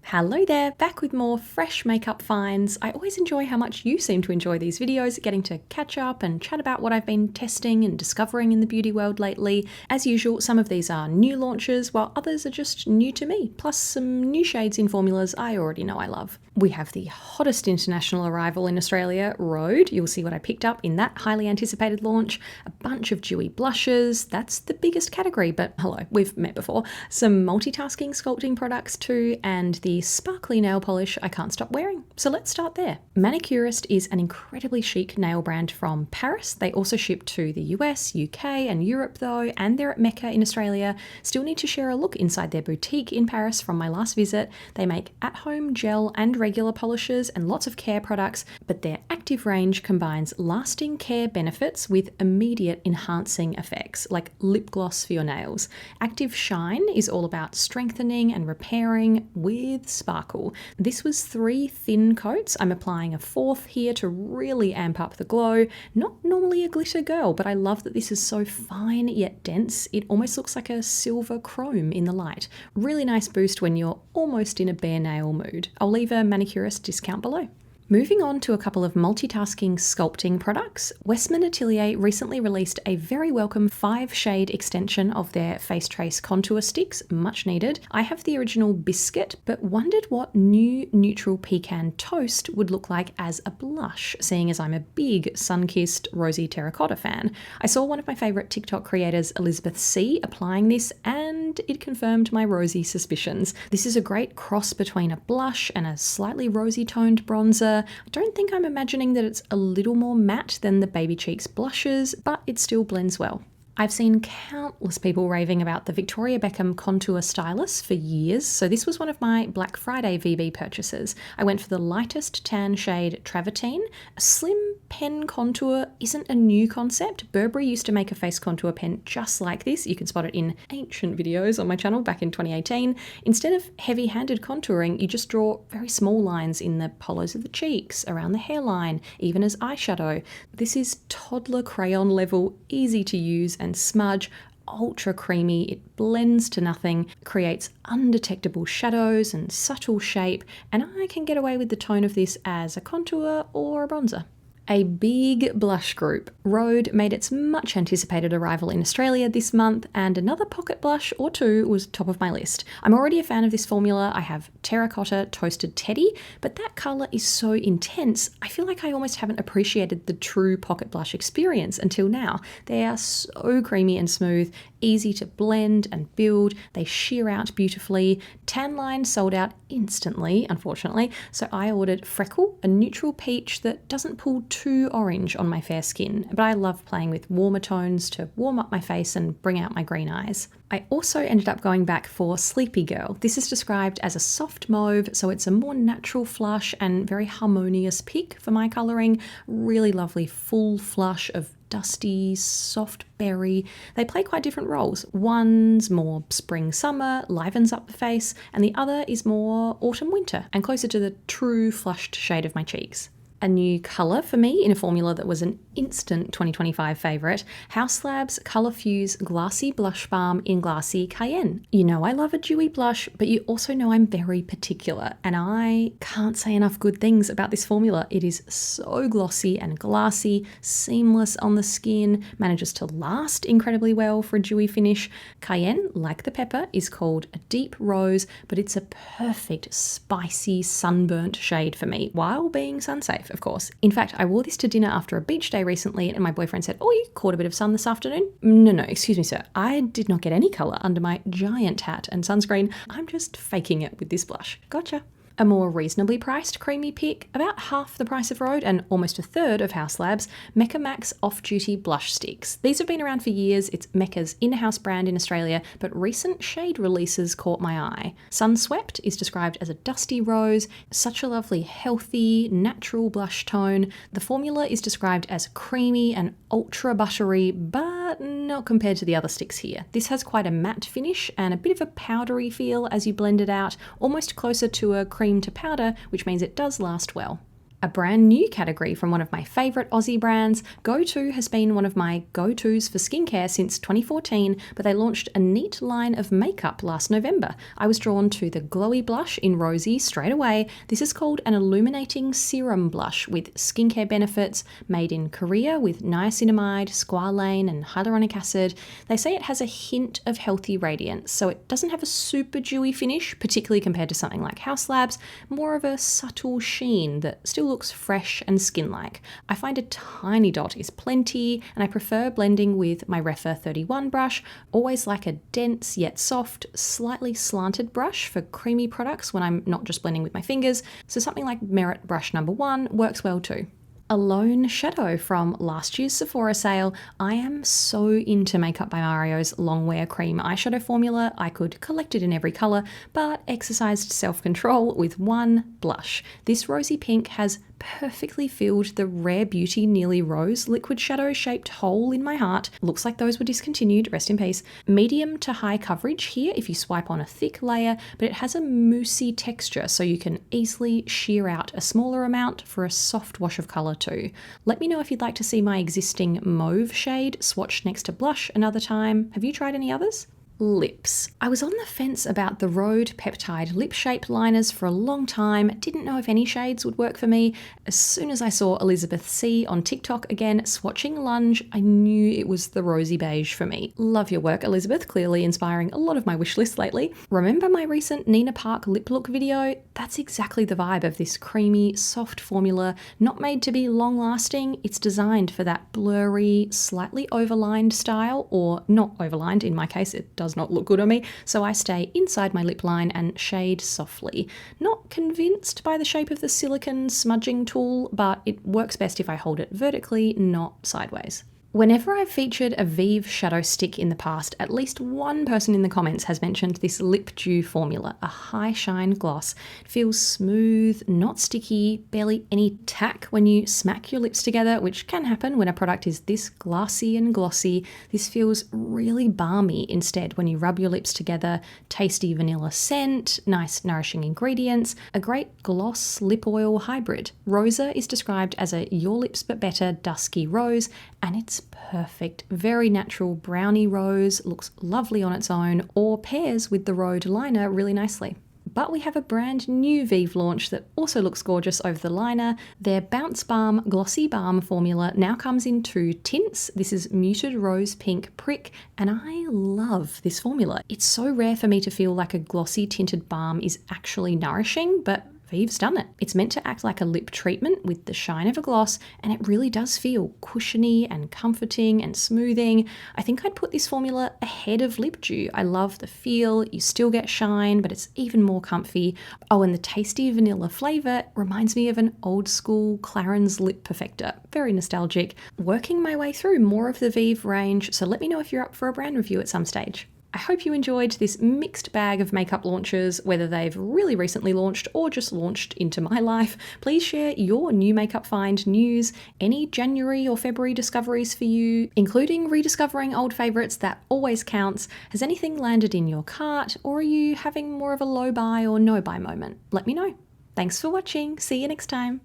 Hello there, back with more fresh makeup finds. I always enjoy how much you seem to enjoy these videos, getting to catch up and chat about what I've been testing and discovering in the beauty world lately. As usual, some of these are new launches, while others are just new to me, plus some new shades in formulas I already know I love. We have the hottest international arrival in Australia, Rhode. You'll see what I picked up in that highly anticipated launch. A bunch of dewy blushes, that's the biggest category, but hello, we've met before. Some multitasking sculpting products too, and the sparkly nail polish I can't stop wearing. So let's start there. Manicurist is an incredibly chic nail brand from Paris. They also ship to the US, UK and Europe though, and they're at Mecca in Australia. Still need to share a look inside their boutique in Paris from my last visit. They make at-home gel and regular polishes and lots of care products, but their active range combines lasting care benefits with immediate enhancing effects, like lip gloss for your nails. Active Shine is all about strengthening and repairing with sparkle. This was 3 thin coats. I'm applying a 4th here to really amp up the glow. Not normally a glitter girl, but I love that this is so fine yet dense. It almost looks like a silver chrome in the light. Really nice boost when you're almost in a bare nail mood. I'll leave a Manicurist discount below. Moving on to a couple of multitasking sculpting products, Westman Atelier recently released a very welcome 5-shade extension of their Face Trace contour sticks, much needed. I have the original Biscuit, but wondered what new Neutral Pecan Toast would look like as a blush, seeing as I'm a big sun-kissed rosy terracotta fan. I saw one of my favourite TikTok creators, Elizabeth C, applying this, and it confirmed my rosy suspicions. This is a great cross between a blush and a slightly rosy-toned bronzer. I don't think I'm imagining that it's a little more matte than the Baby Cheeks blushes, but it still blends well. I've seen countless people raving about the Victoria Beckham contour stylus for years, so this was one of my Black Friday VB purchases. I went for the lightest tan shade Travertine. A slim pen contour isn't a new concept. Burberry used to make a face contour pen just like this. You can spot it in ancient videos on my channel back in 2018. Instead of heavy-handed contouring, you just draw very small lines in the hollows of the cheeks, around the hairline, even as eyeshadow. This is toddler crayon level, easy to use and smudge, ultra creamy. It blends to nothing, creates undetectable shadows and subtle shape, and I can get away with the tone of this as a contour or a bronzer. A big blush group. Rhode made its much anticipated arrival in Australia this month, and another pocket blush or two was top of my list. I'm already a fan of this formula. I have Terracotta Toasted Teddy, but that colour is so intense, I feel like I almost haven't appreciated the true pocket blush experience until now. They are so creamy and smooth, easy to blend and build. They sheer out beautifully. Tan line sold out instantly, unfortunately, so I ordered Freckle, a neutral peach that doesn't pull too orange on my fair skin, but I love playing with warmer tones to warm up my face and bring out my green eyes. I also ended up going back for Sleepy Girl. This is described as a soft mauve, so it's a more natural flush and very harmonious pick for my colouring. Really lovely full flush of dusty, soft berry. They play quite different roles. One's more spring-summer, livens up the face, and the other is more autumn-winter and closer to the true flushed shade of my cheeks. A new colour for me in a formula that was an instant 2025 favourite, House Labs Colour Fuse Glassy Blush Balm in Glassy Cayenne. You know I love a dewy blush, but you also know I'm very particular, and I can't say enough good things about this formula. It is so glossy and glassy, seamless on the skin, manages to last incredibly well for a dewy finish. Cayenne, like the pepper, is called a deep rose, but it's a perfect spicy sunburnt shade for me, while being sun-safe, of course. In fact, I wore this to dinner after a beach day recently, and my boyfriend said, "Oh, you caught a bit of sun this afternoon?" No, excuse me, sir. I did not get any colour under my giant hat and sunscreen. I'm just faking it with this blush. Gotcha. A more reasonably priced creamy pick, about half the price of Rhode and almost a third of House Labs, Mecca Max Off-Duty Blush Sticks. These have been around for years. It's Mecca's in-house brand in Australia, but recent shade releases caught my eye. Sunswept is described as a dusty rose, such a lovely, healthy, natural blush tone. The formula is described as creamy and ultra buttery, but not compared to the other sticks here. This has quite a matte finish and a bit of a powdery feel as you blend it out, almost closer to a cream to powder, which means it does last well. A brand new category from one of my favourite Aussie brands. Go-To has been one of my go-tos for skincare since 2014, but they launched a neat line of makeup last November. I was drawn to the glowy blush in Rosy straight away. This is called an illuminating serum blush with skincare benefits, made in Korea with niacinamide, squalane and hyaluronic acid. They say it has a hint of healthy radiance, so it doesn't have a super dewy finish, particularly compared to something like House Labs, more of a subtle sheen that still looks fresh and skin-like. I find a tiny dot is plenty, and I prefer blending with my Refa 31 brush. Always like a dense yet soft, slightly slanted brush for creamy products when I'm not just blending with my fingers, so something like Merit brush number 1 works well too. A lone shadow from last year's Sephora sale. I am so into Makeup by Mario's long wear cream eyeshadow formula. I could collect it in every colour, but exercised self-control with one blush. This rosy pink has perfectly filled the Rare Beauty Nearly Rose liquid shadow shaped hole in my heart. Looks like those were discontinued, rest in peace. Medium to high coverage here if you swipe on a thick layer, but it has a moussey texture so you can easily shear out a smaller amount for a soft wash of colour too. Let me know if you'd like to see my existing mauve shade swatched next to blush another time. Have you tried any others? Lips. I was on the fence about the Rhode peptide lip shape liners for a long time. Didn't know if any shades would work for me. As soon as I saw Elizabeth C on TikTok again swatching Lunge, I knew it was the rosy beige for me. Love your work, Elizabeth, clearly inspiring a lot of my wish list lately. Remember my recent Nina Park lip look video? That's exactly the vibe of this creamy, soft formula, not made to be long lasting. It's designed for that blurry, slightly overlined style, or not overlined in my case, it does not look good on me, so I stay inside my lip line and shade softly. Not convinced by the shape of the silicone smudging tool, but it works best if I hold it vertically, not sideways. Whenever I've featured a Vive shadow stick in the past, at least one person in the comments has mentioned this Lip Dew formula, a high shine gloss. It feels smooth, not sticky, barely any tack when you smack your lips together, which can happen when a product is this glassy and glossy. This feels really balmy instead when you rub your lips together. Tasty vanilla scent, nice nourishing ingredients, a great gloss lip oil hybrid. Rosa is described as a your lips but better dusky rose, and it's perfect. Very natural brownie rose, looks lovely on its own, or pairs with the Rhode liner really nicely. But we have a brand new Vive launch that also looks gorgeous over the liner. Their Bounce Balm Glossy Balm formula now comes in 2 tints. This is Muted Rose Pink Prick, and I love this formula. It's so rare for me to feel like a glossy tinted balm is actually nourishing, but Vive's done it. It's meant to act like a lip treatment with the shine of a gloss, and it really does feel cushiony and comforting and smoothing. I think I'd put this formula ahead of Lip Dew. I love the feel. You still get shine, but it's even more comfy. Oh, and the tasty vanilla flavour reminds me of an old school Clarins Lip Perfector. Very nostalgic. Working my way through more of the Vive range, so let me know if you're up for a brand review at some stage. I hope you enjoyed this mixed bag of makeup launches, whether they've really recently launched or just launched into my life. Please share your new makeup find news, any January or February discoveries for you, including rediscovering old favourites. That always counts. Has anything landed in your cart, or are you having more of a low buy or no buy moment? Let me know. Thanks for watching. See you next time.